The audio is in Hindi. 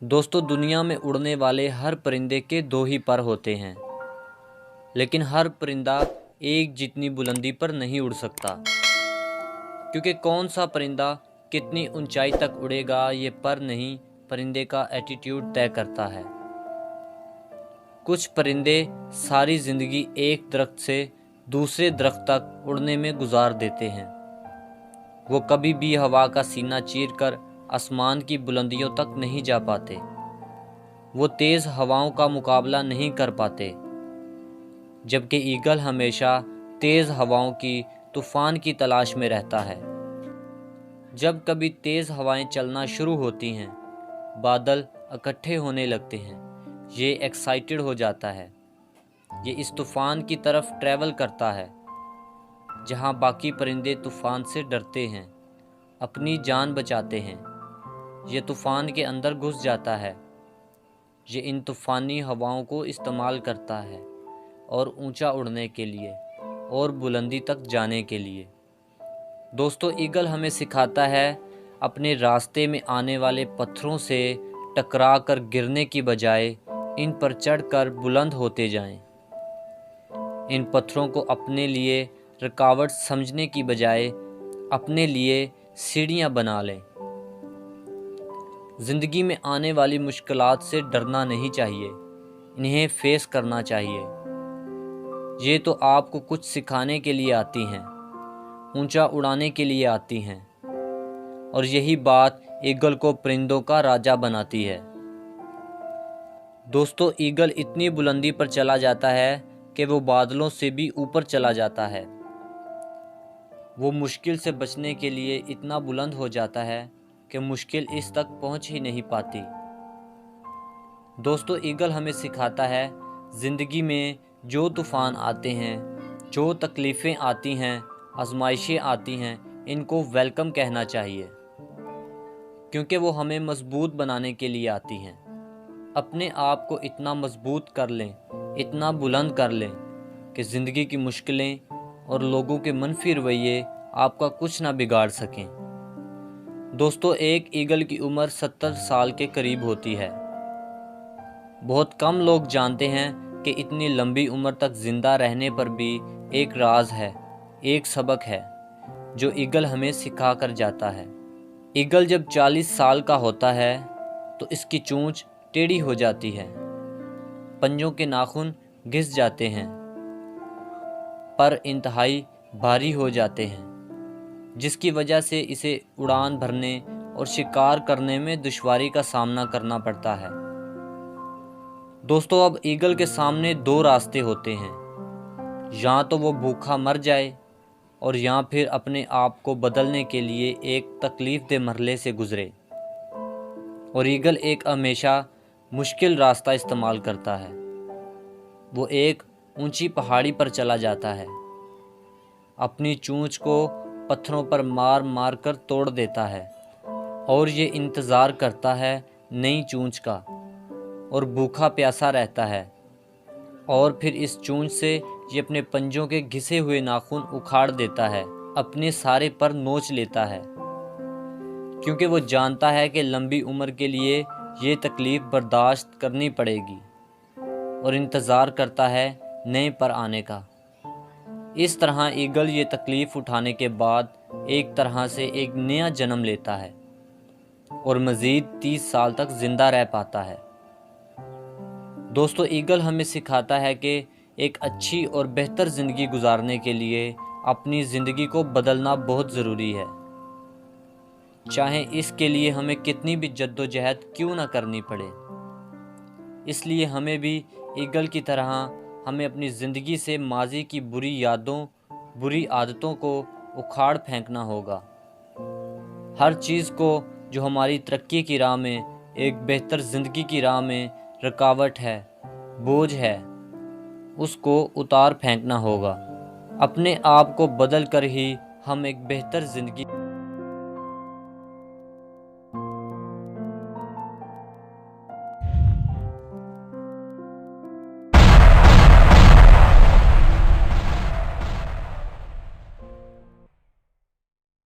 दोस्तों, दुनिया में उड़ने वाले हर परिंदे के दो ही पर होते हैं, लेकिन हर परिंदा एक जितनी बुलंदी पर नहीं उड़ सकता। क्योंकि कौन सा परिंदा कितनी ऊंचाई तक उड़ेगा ये पर नहीं, परिंदे का एटीट्यूड तय करता है। कुछ परिंदे सारी जिंदगी एक दरख्त से दूसरे दरख्त तक उड़ने में गुजार देते हैं। वो कभी भी हवा का सीना चीरकर आसमान की बुलंदियों तक नहीं जा पाते। वो तेज़ हवाओं का मुकाबला नहीं कर पाते, जबकि ईगल हमेशा तेज़ हवाओं की तूफान की तलाश में रहता है। जब कभी तेज़ हवाएं चलना शुरू होती हैं, बादल इकट्ठे होने लगते हैं। ये एक्साइटेड हो जाता है। ये इस तूफान की तरफ ट्रैवल करता है जहां बाकी परिंदे तूफान से डरते हैं, अपनी जान बचाते हैं। ये तूफान के अंदर घुस जाता है। ये इन तूफ़ानी हवाओं को इस्तेमाल करता है और ऊंचा उड़ने के लिए और बुलंदी तक जाने के लिए। दोस्तों, ईगल हमें सिखाता है अपने रास्ते में आने वाले पत्थरों से टकरा कर गिरने की बजाय इन पर चढ़कर बुलंद होते जाएं। इन पत्थरों को अपने लिए रुकावट समझने की बजाय अपने लिए सीढ़ियां बना लें। ज़िंदगी में आने वाली मुश्किलात से डरना नहीं चाहिए, इन्हें फेस करना चाहिए। ये तो आपको कुछ सिखाने के लिए आती हैं, ऊंचा उड़ाने के लिए आती हैं, और यही बात ईगल को परिंदों का राजा बनाती है। दोस्तों, ईगल इतनी बुलंदी पर चला जाता है कि वो बादलों से भी ऊपर चला जाता है। वो मुश्किल से बचने के लिए इतना बुलंद हो जाता है कि मुश्किल इस तक पहुंच ही नहीं पाती। दोस्तों, ईगल हमें सिखाता है ज़िंदगी में जो तूफ़ान आते हैं, जो तकलीफ़ें आती हैं, आजमाइशें आती हैं, इनको वेलकम कहना चाहिए, क्योंकि वो हमें मजबूत बनाने के लिए आती हैं। अपने आप को इतना मजबूत कर लें, इतना बुलंद कर लें कि ज़िंदगी की मुश्किलें और लोगों के मनफी रवैये आपका कुछ ना बिगाड़ सकें। दोस्तों, एक ईगल की उम्र 70 साल के करीब होती है। बहुत कम लोग जानते हैं कि इतनी लंबी उम्र तक जिंदा रहने पर भी एक राज है, एक सबक है जो ईगल हमें सिखा कर जाता है। ईगल जब 40 साल का होता है तो इसकी चोंच टेढ़ी हो जाती है, पंजों के नाखून घिस जाते हैं, पर इंतहाई भारी हो जाते हैं, जिसकी वजह से इसे उड़ान भरने और शिकार करने में दुश्वारी का सामना करना पड़ता है। दोस्तों, अब ईगल के सामने दो रास्ते होते हैं, या तो वो भूखा मर जाए और या फिर अपने आप को बदलने के लिए एक तकलीफदेह मरहले से गुजरे। और ईगल एक हमेशा मुश्किल रास्ता इस्तेमाल करता है। वो एक ऊंची पहाड़ी पर चला जाता है, अपनी चोंच को पत्थरों पर मार मार कर तोड़ देता है और ये इंतज़ार करता है नई चोंच का, और भूखा प्यासा रहता है। और फिर इस चोंच से ये अपने पंजों के घिसे हुए नाखून उखाड़ देता है, अपने सारे पर नोच लेता है, क्योंकि वो जानता है कि लंबी उम्र के लिए ये तकलीफ़ बर्दाश्त करनी पड़ेगी, और इंतज़ार करता है नए पर आने का। इस तरह ईगल ये तकलीफ़ उठाने के बाद एक तरह से एक नया जन्म लेता है और मज़ीद 30 साल तक ज़िंदा रह पाता है। दोस्तों, ईगल हमें सिखाता है कि एक अच्छी और बेहतर ज़िंदगी गुजारने के लिए अपनी ज़िंदगी को बदलना बहुत ज़रूरी है, चाहे इसके लिए हमें कितनी भी जद्दोजहद क्यों ना करनी पड़े। इसलिए हमें भी ईगल की तरह हमें अपनी ज़िंदगी से माजी की बुरी यादों, बुरी आदतों को उखाड़ फेंकना होगा। हर चीज़ को जो हमारी तरक्की की राह में, एक बेहतर ज़िंदगी की राह में रुकावट है, बोझ है, उसको उतार फेंकना होगा। अपने आप को बदल कर ही हम एक बेहतर ज़िंदगी